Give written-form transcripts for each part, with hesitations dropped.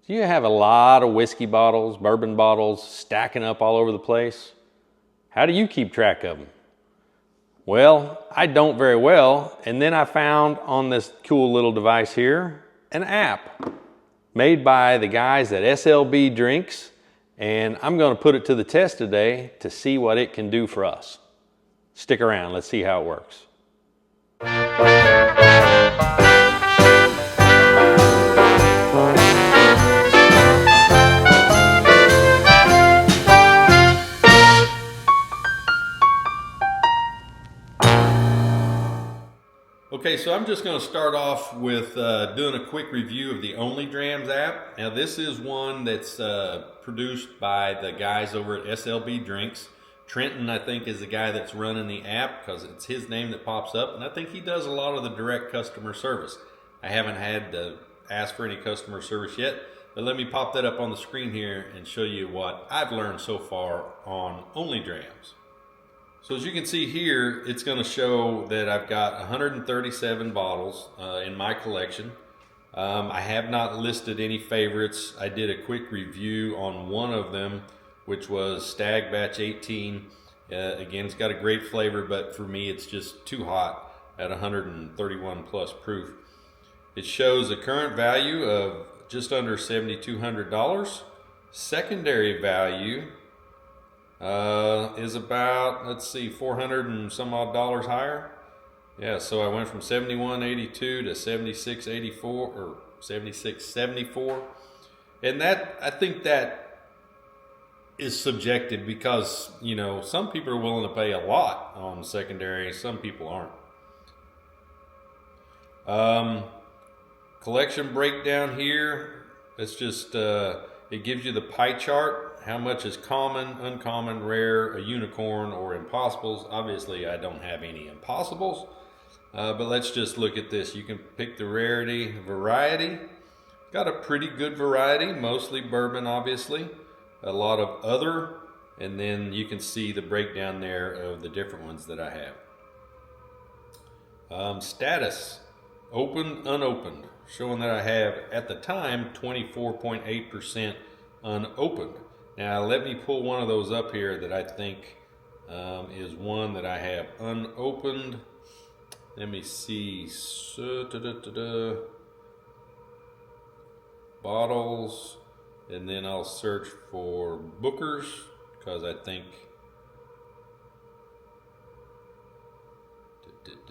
Do you have a lot of whiskey bottles, bourbon bottles stacking up all over the place? How do you keep track of them? Well, I don't very well, and then I found on this cool little device here an app made by the guys at SLB Drinks, and I'm going to put it to the test today to see what it can do for us. Stick around, let's see how it works. Okay, so I'm just going to start off with doing a quick review of the OnlyDrams app. Now this is one that's produced by the guys over at SLB Drinks. Trenton, I think, is the guy that's running the app because it's his name that pops up, and I think he does a lot of the direct customer service. I haven't had to ask for any customer service yet, but let me pop that up on the screen here and show you what I've learned so far on OnlyDrams. So as you can see here, it's going to show that I've got 137 bottles in my collection. I have not listed any favorites. I did a quick review on one of them, which was Stag Batch 18. Again, it's got a great flavor, but for me it's just too hot at 131 plus proof. It shows a current value of just under $7,200. Secondary value is about, let's see, 400 and some odd dollars higher. Yeah, so I went from 71.82 to 76.84 or 76.74, and that, I think that is subjective because, you know, some people are willing to pay a lot on secondary, some people aren't. Collection breakdown here, it's just it gives you the pie chart. How much is common, uncommon, rare, a unicorn, or impossibles? Obviously, I don't have any impossibles, but let's just look at this. You can pick the rarity, variety. Got a pretty good variety, mostly bourbon, obviously. A lot of other, and then you can see the breakdown there of the different ones that I have. Status, opened, unopened, showing that I have, at the time, 24.8% unopened. Now let me pull one of those up here that I think is one that I have unopened. Let me see. Bottles, and then I'll search for Booker's because I think it's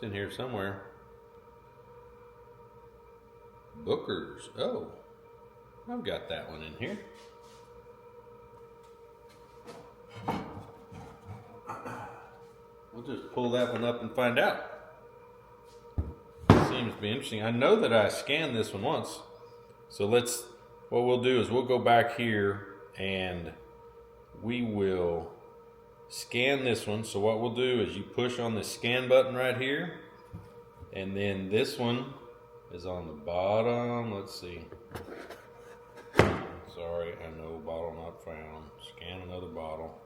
in here somewhere. Booker's. Oh, I've got that one in here. We'll just pull that one up and find out. Seems to be interesting. I know that I scanned this one once. So what we'll do is we'll go back here and we will scan this one. So what we'll do is you push on the scan button right here, and then this one is on the bottom. Let's see. Sorry, I know, bottle not found. Scan another bottle.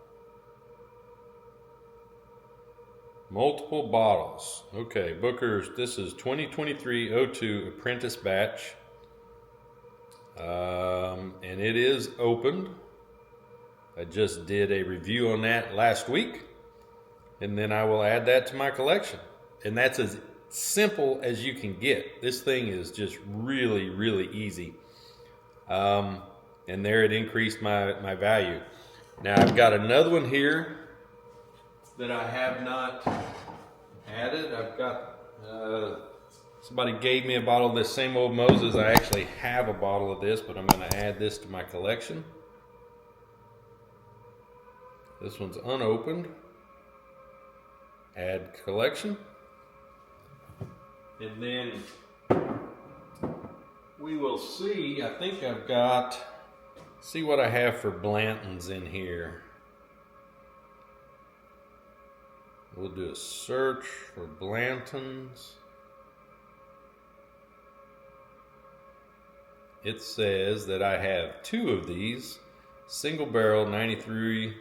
Multiple bottles. Okay, Booker's, this is 2023-02 Apprentice Batch. And it is opened. I just did a review on that last week, and then I will add that to my collection. And that's as simple as you can get. This thing is just really, really easy. And there it increased my value. Now I've got another one here that I have not added. I've got, somebody gave me a bottle of this same old Moses. I actually have a bottle of this, but I'm going to add this to my collection. This one's unopened. Add collection. And then we will see, I think I've got, see what I have for Blanton's in here. We'll do a search for Blanton's. It says that I have two of these, single barrel 93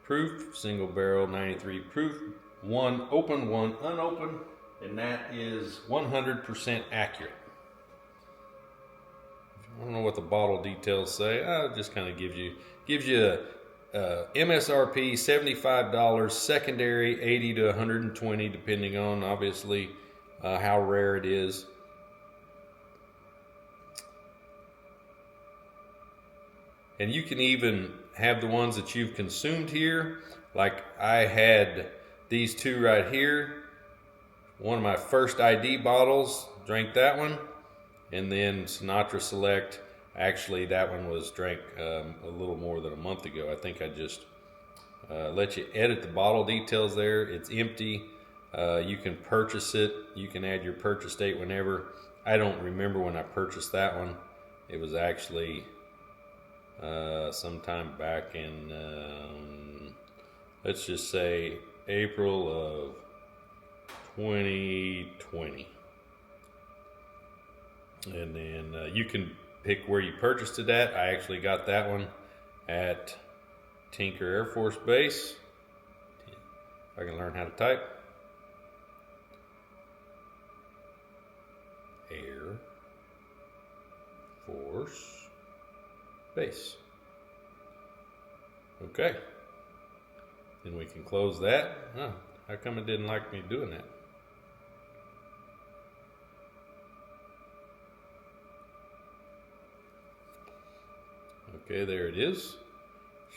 proof, single barrel 93 proof, one open, one unopened, and that is 100% accurate. what the bottle details say. It just kind of gives you MSRP $75, secondary $80 to $120, depending on obviously how rare it is. And you can even have the ones that you've consumed here. Like I had these two right here. One of my first ID bottles, drank that one. And then Sinatra Select, actually that one was drank a little more than a month ago. I think I just let you edit the bottle details there. It's empty. You can purchase it. You can add your purchase date whenever. I don't remember when I purchased that one. It was actually sometime back in, let's just say April of 2020. And then you can pick where you purchased it at. I actually got that one at Tinker Air Force Base. If I can learn how to type. Air Force Base. Okay. Then we can close that. Oh, how come it didn't like me doing that? Okay, there it is.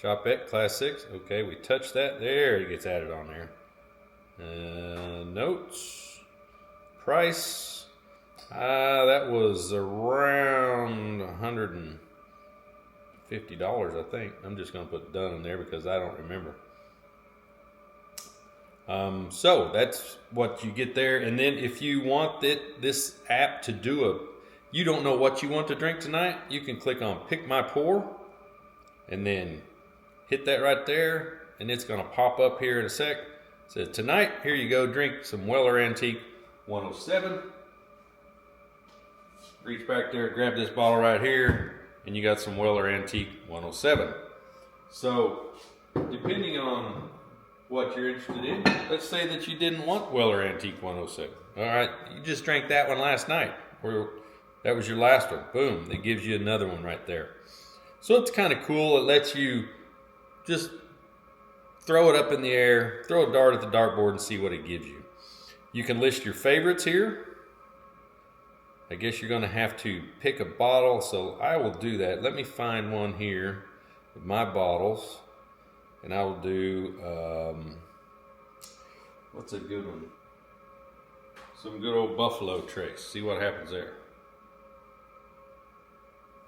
Shopette Class 6. Okay, we touch that. There, it gets added on there. Notes. Price. That was around $150, I think. I'm just going to put done in there because I don't remember. So that's what you get there. And then if you want this app to do you don't know what you want to drink tonight, you can click on Pick My Pour and then hit that right there, and it's going to pop up here in a sec. It says, tonight, here you go, drink some Weller Antique 107. Reach back there, grab this bottle right here, and you got some Weller Antique 107. So, depending on what you're interested in, let's say that you didn't want Weller Antique 107. All right, you just drank that one last night, or that was your last one. Boom, that gives you another one right there. So it's kind of cool. It lets you just throw it up in the air, throw a dart at the dartboard and see what it gives you. You can list your favorites here. I guess you're going to have to pick a bottle, so I will do that. Let me find one here with my bottles, and I will do, what's a good one? Some good old Buffalo Trace. See what happens there.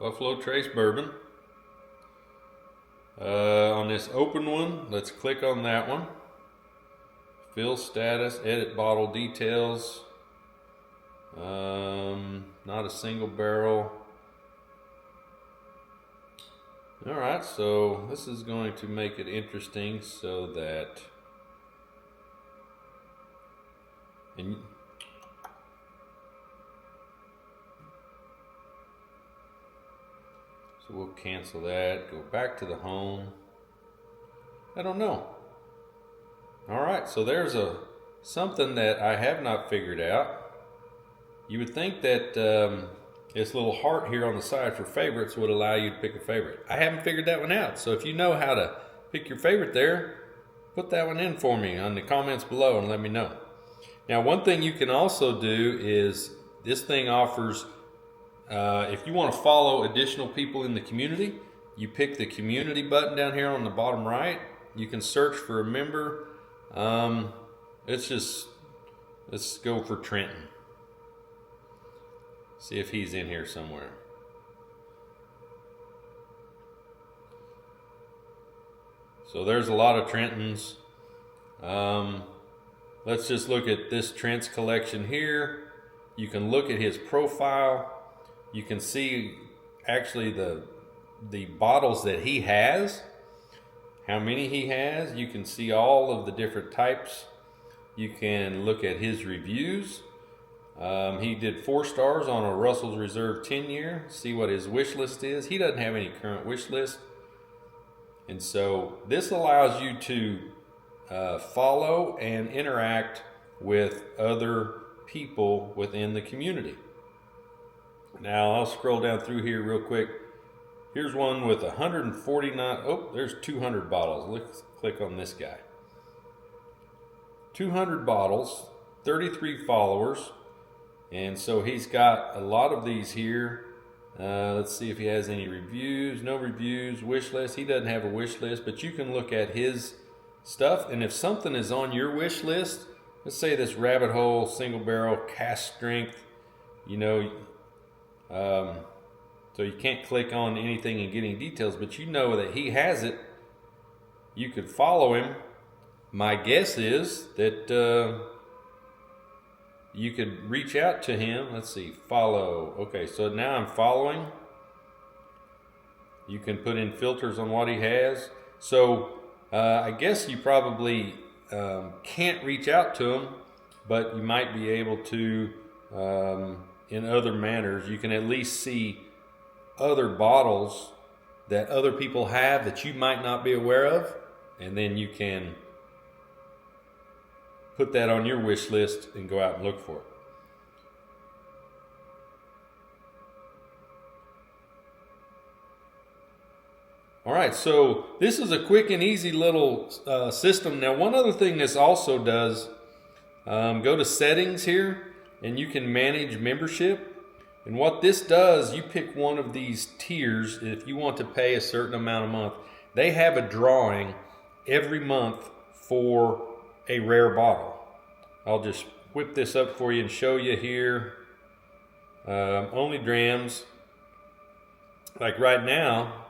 Buffalo Trace Bourbon. On this open one, let's click on that one. Fill status, edit bottle details. Not a single barrel. Alright, so this is going to make it interesting so that so we'll cancel that, go back to the home. I don't know. Alright, so there's something that I have not figured out. You would think that this little heart here on the side for favorites would allow you to pick a favorite. I haven't figured that one out. So if you know how to pick your favorite there, put that one in for me on the comments below and let me know. Now, one thing you can also do is this thing offers, if you want to follow additional people in the community, you pick the community button down here on the bottom right. You can search for a member. Let's go for Trenton. See if he's in here somewhere. So there's a lot of Trentons. Let's just look at this Trent's collection here. You can look at his profile. You can see actually the bottles that he has, how many he has. You can see all of the different types. You can look at his reviews. He did 4 stars on a Russell's Reserve 10-year. See what his wish list is. He doesn't have any current wish list. And so this allows you to follow and interact with other people within the community. Now I'll scroll down through here real quick. Here's one with 149. Oh, there's 200 bottles. Let's click on this guy. 200 bottles, 33 followers. And so he's got a lot of these here. Let's see if he has any reviews. No reviews. Wish list. He doesn't have a wish list, but you can look at his stuff. And if something is on your wish list, let's say this Rabbit Hole single barrel cast strength, you know, so you can't click on anything and get any details, but you know that he has it. You could follow him. My guess is that you could reach out to him. Let's see, follow. Okay, so now I'm following. You can put in filters on what he has. So I guess you probably can't reach out to him, but you might be able to in other manners. You can at least see other bottles that other people have that you might not be aware of, and then you can put that on your wish list and go out and look for it. All right, so this is a quick and easy little system. Now, one other thing this also does, go to settings here and you can manage membership. And what this does, you pick one of these tiers if you want to pay a certain amount a month. They have a drawing every month for a rare bottle. I'll just whip this up for you and show you here. OnlyDrams. Like right now,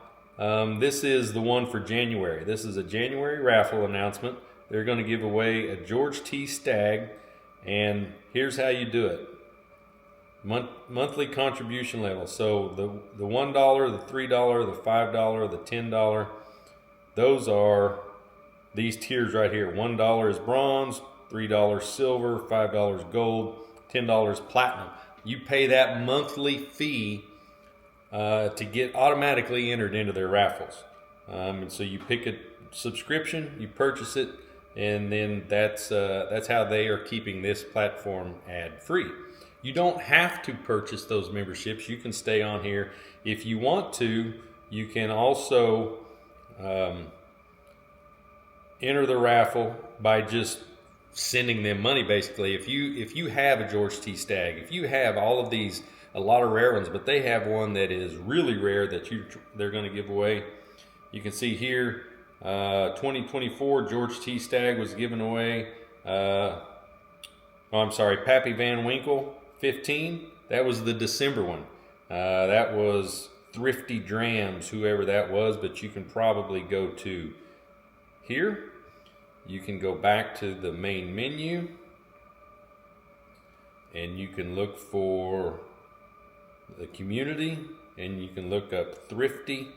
this is the one for January. This is a January raffle announcement. They're going to give away a George T. Stag, and here's how you do it. Monthly contribution level. So the $1, the $3, the $5, the $10, those are these tiers right here. $1 is bronze, $3 silver, $5 gold, $10 platinum. You pay that monthly fee to get automatically entered into their raffles. And so you pick a subscription, you purchase it, and then that's how they are keeping this platform ad free. You don't have to purchase those memberships. You can stay on here. If you want to, you can also enter the raffle by just sending them money, basically. If you have a George T. Stag, if you have all of these, a lot of rare ones, but they have one that is really rare that they're going to give away. You can see here, 2024 George T. Stag was given away. Pappy Van Winkle 15. That was the December one. That was Thrifty Drams, whoever that was, but you can probably go to here. You can go back to the main menu and you can look for the community and you can look up Thrifty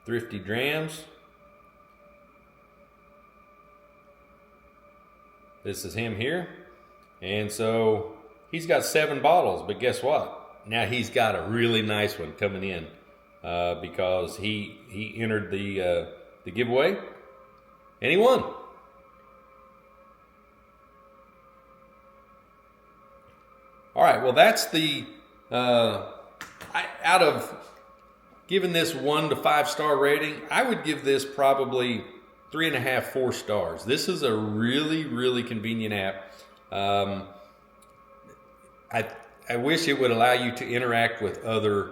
Drams. This is him here. And so he's got 7 bottles, but guess what? Now he's got a really nice one coming in because he entered the giveaway and he won. All right, well that's the out of giving this 1 to 5 star rating, I would give this probably 3.5, 4 stars. This is a really, really convenient app. I wish it would allow you to interact with other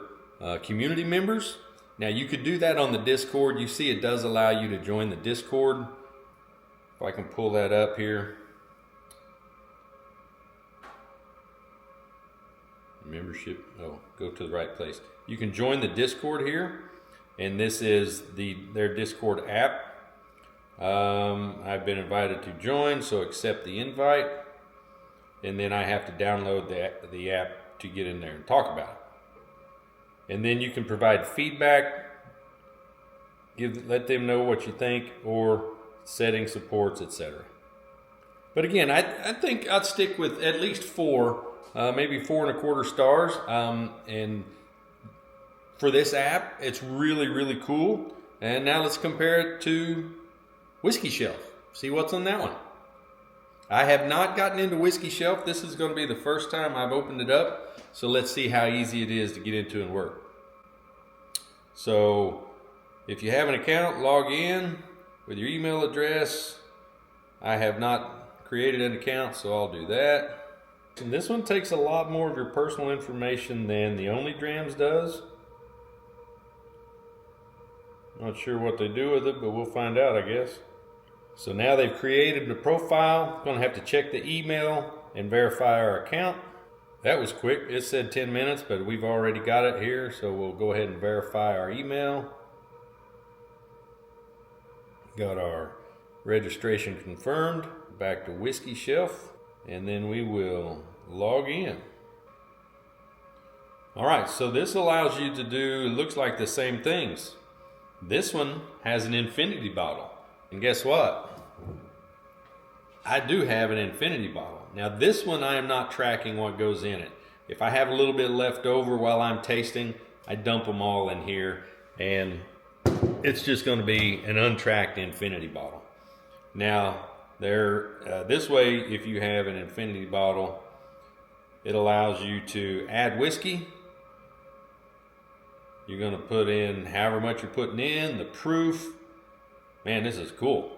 community members. Now you could do that on the Discord. You see it does allow you to join the Discord. If I can pull that up here. Membership, go to the right place. You can join the Discord here, and this is their Discord app. I've been invited to join, so accept the invite, and then I have to download the app to get in there and talk about it. And then you can provide feedback, let them know what you think, or setting supports, etc. But again, I think I'd stick with at least 4, maybe 4.25 stars. And for this app, it's really, really cool. And now let's compare it to Whiskey Shelf. See what's on that one. I have not gotten into Whiskey Shelf. This is going to be the first time I've opened it up. So let's see how easy it is to get into and work. So if you have an account, log in with your email address. I have not created an account, so I'll do that. And this one takes a lot more of your personal information than the OnlyDrams does. Not sure what they do with it, but we'll find out, I guess. So now they've created the profile. Going to have to check the email and verify our account. That was quick. It said 10 minutes, but we've already got it here, so we'll go ahead and verify our email. Got our registration confirmed. Back to Whiskey Shelf, and then we will log in. Alright, so this allows you to do, it looks like the same things. This one has an infinity bottle, and guess what? I do have an infinity bottle. Now this one I am not tracking what goes in it. If I have a little bit left over while I'm tasting, I dump them all in here, and it's just going to be an untracked infinity bottle. Now this way, if you have an infinity bottle, it allows you to add whiskey. You're going to put in however much you're putting in, the proof. Man, this is cool.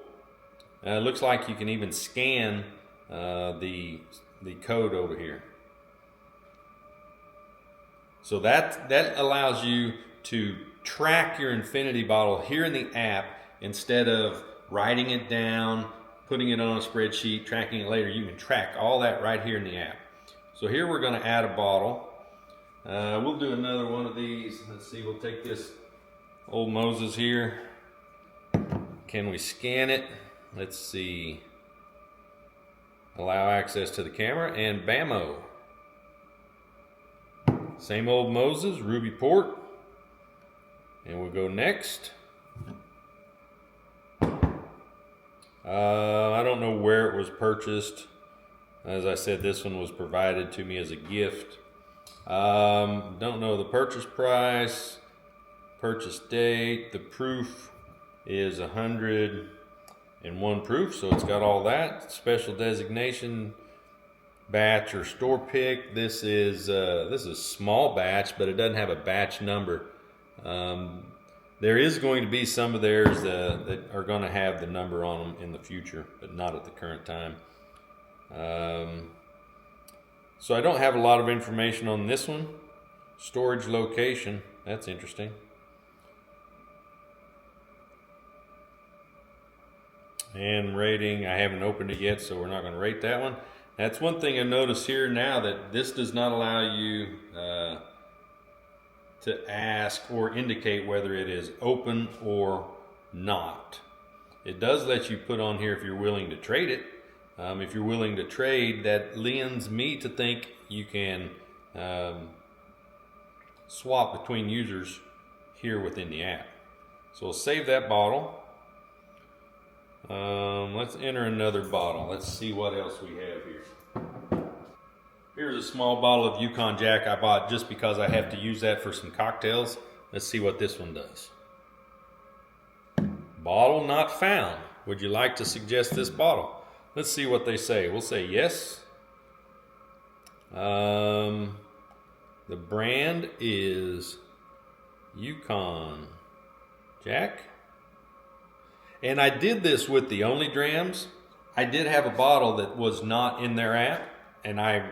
It looks like you can even scan the code over here. So that allows you to track your infinity bottle here in the app instead of writing it down, putting it on a spreadsheet, tracking it later. You can track all that right here in the app. So here we're going to add a bottle. We'll do another one of these. Let's see, we'll take this Old Moses here. Can we scan it? Let's see. Allow access to the camera, and bammo. Same Old Moses, Ruby Port. And we'll go next. I don't know where it was purchased. As I said, this one was provided to me as a gift. Don't know the purchase price, purchase date. The proof is 101 proof, so it's got all that. Special designation, batch or store pick. This is small batch, but it doesn't have a batch number. There is going to be some of theirs that are going to have the number on them in the future, but not at the current time. So I don't have a lot of information on this one. Storage location, that's interesting. And rating, I haven't opened it yet, so we're not going to rate that one. That's one thing I notice here now, that this does not allow you to ask or indicate whether it is open or not. It does let you put on here if you're willing to trade it. If you're willing to trade, that lends me to think you can swap between users here within the app. So we'll save that bottle. Let's enter another bottle. Let's see what else we have here. Here's a small bottle of Yukon Jack I bought just because I have to use that for some cocktails. Let's see what this one does. Bottle not found. Would you like to suggest this bottle? Let's see what they say. We'll say yes. The brand is Yukon Jack. And I did this with the OnlyDrams. I did have a bottle that was not in their app, and I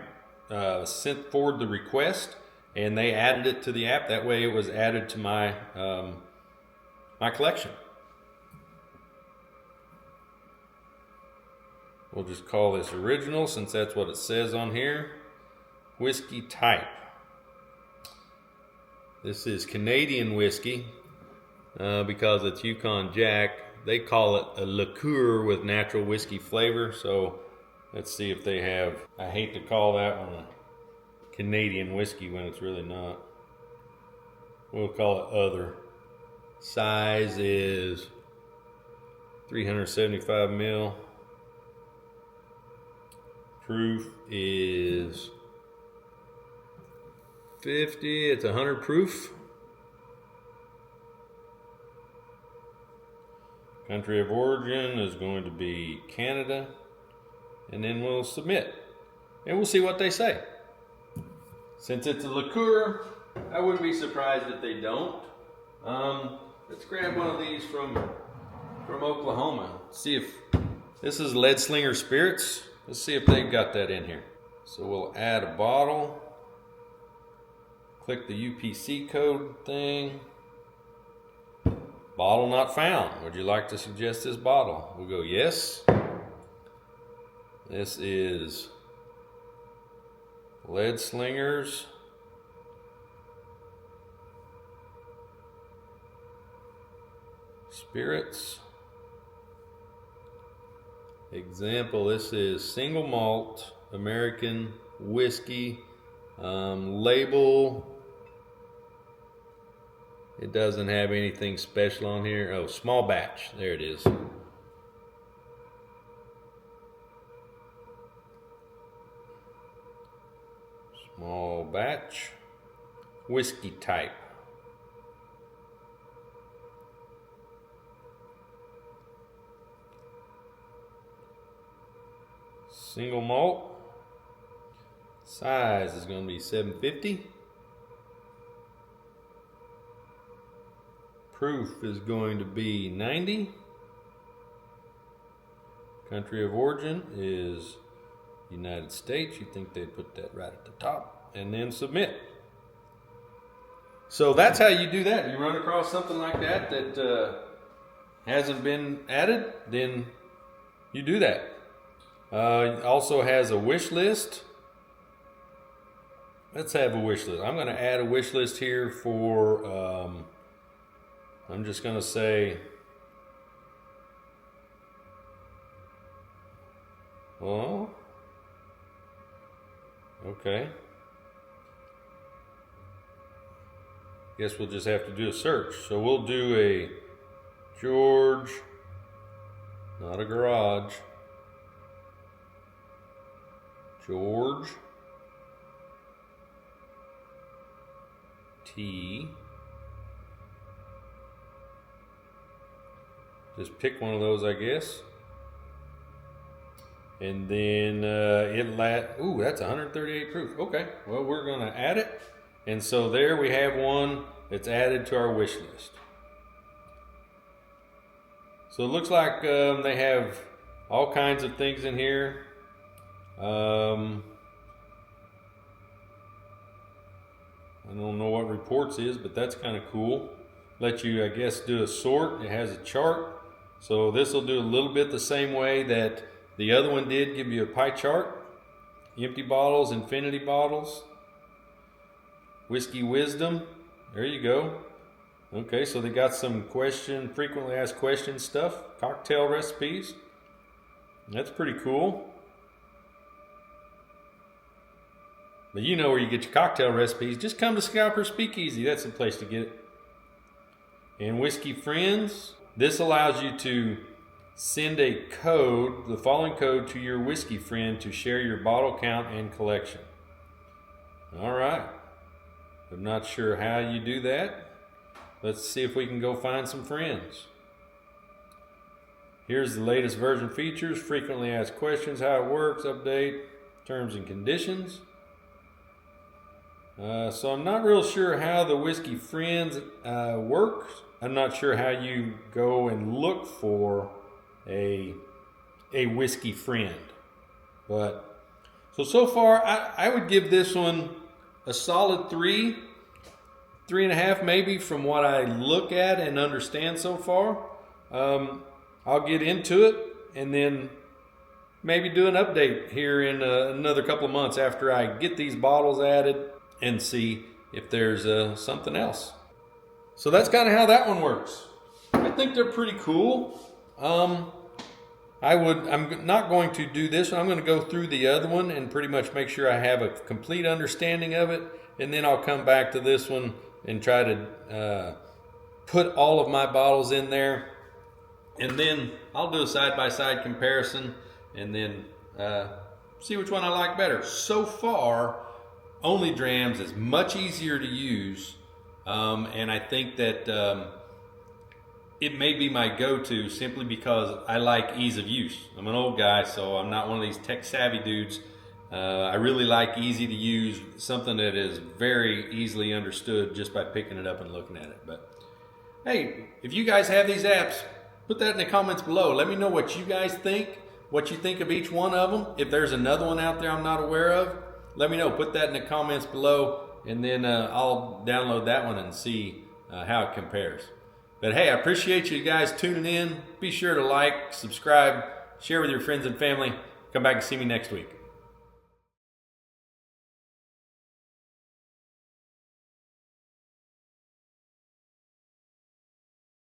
sent forward the request, and they added it to the app. That way it was added to my my collection. We'll just call this original since that's what it says on here. Whiskey type. This is Canadian whiskey because it's Yukon Jack. They call it a liqueur with natural whiskey flavor. So let's see if they have, I hate to call that one a Canadian whiskey when it's really not. We'll call it other. Size is 375 ml. Proof is 50. It's 100 proof. Country of origin is going to be Canada. and then we'll submit. And we'll see what they say. Since it's a liqueur, I wouldn't be surprised if they don't. Let's grab one of these from Oklahoma. See if this is Slingers Spirits. Let's see if they've got that in here. So we'll add a bottle. Click the UPC code thing. Bottle not found. Would you like to suggest this bottle? We'll go yes. This is Slingers Spirits. Example, this is single malt American whiskey. Label, it doesn't have anything special on here. Oh, small batch, there it is. Small batch, whiskey type. Single malt. Size is going to be 750. Proof is going to be 90. Country of origin is United States. You think they'd put that right at the top. And then submit. So that's how you do that. You run across something like that that hasn't been added, then you do that. It also has a wish list. Let's have a wish list. I'm going to add a wish list here for, I'm just going to say, well, okay. Guess we'll just have to do a search. So we'll do a George, not a garage, George T. Just pick one of those, I guess. And then ooh, that's 138 proof. Okay, well, we're gonna add it. And so there we have one that's added to our wish list. So it looks like they have all kinds of things in here. I don't know what reports is, but that's kind of cool. Let you, I guess, do a sort. It has a chart. So this will do a little bit the same way that the other one did, give you a pie chart. Empty bottles, infinity bottles. Whiskey wisdom. There you go. Okay, so they got some frequently asked questions stuff. Cocktail recipes. That's pretty cool. But you know where you get your cocktail recipes. Just come to Scalper's Speakeasy. That's the place to get it. And Whiskey Friends. This allows you to send a code, the following code, to your whiskey friend to share your bottle count and collection. All right. I'm not sure how you do that. Let's see if we can go find some friends. Here's the latest version features, frequently asked questions, how it works, update, terms and conditions. So I'm not real sure how the Whiskey Friends works. I'm not sure how you go and look for a whiskey friend. But so far I would give this one a solid 3.5 maybe from what I look at and understand so far. I'll get into it and then maybe do an update here in another couple of months after I get these bottles added and see if there's something else. So that's kind of how that one works. I think they're pretty cool. I'm not going to do this one. I'm going to go through the other one and pretty much make sure I have a complete understanding of it, and then I'll come back to this one and try to put all of my bottles in there, and then I'll do a side-by-side comparison and then see which one I like better. So far, OnlyDrams is much easier to use, and I think that it may be my go-to simply because I like ease of use. I'm an old guy, so I'm not one of these tech-savvy dudes. I really like easy to use, something that is very easily understood just by picking it up and looking at it. But hey, if you guys have these apps, put that in the comments below. Let me know what you guys think, what you think of each one of them. If there's another one out there I'm not aware of, let me know. Put that in the comments below, and then I'll download that one and see how it compares. But hey, I appreciate you guys tuning in. Be sure to like, subscribe, share with your friends and family. Come back and see me next week.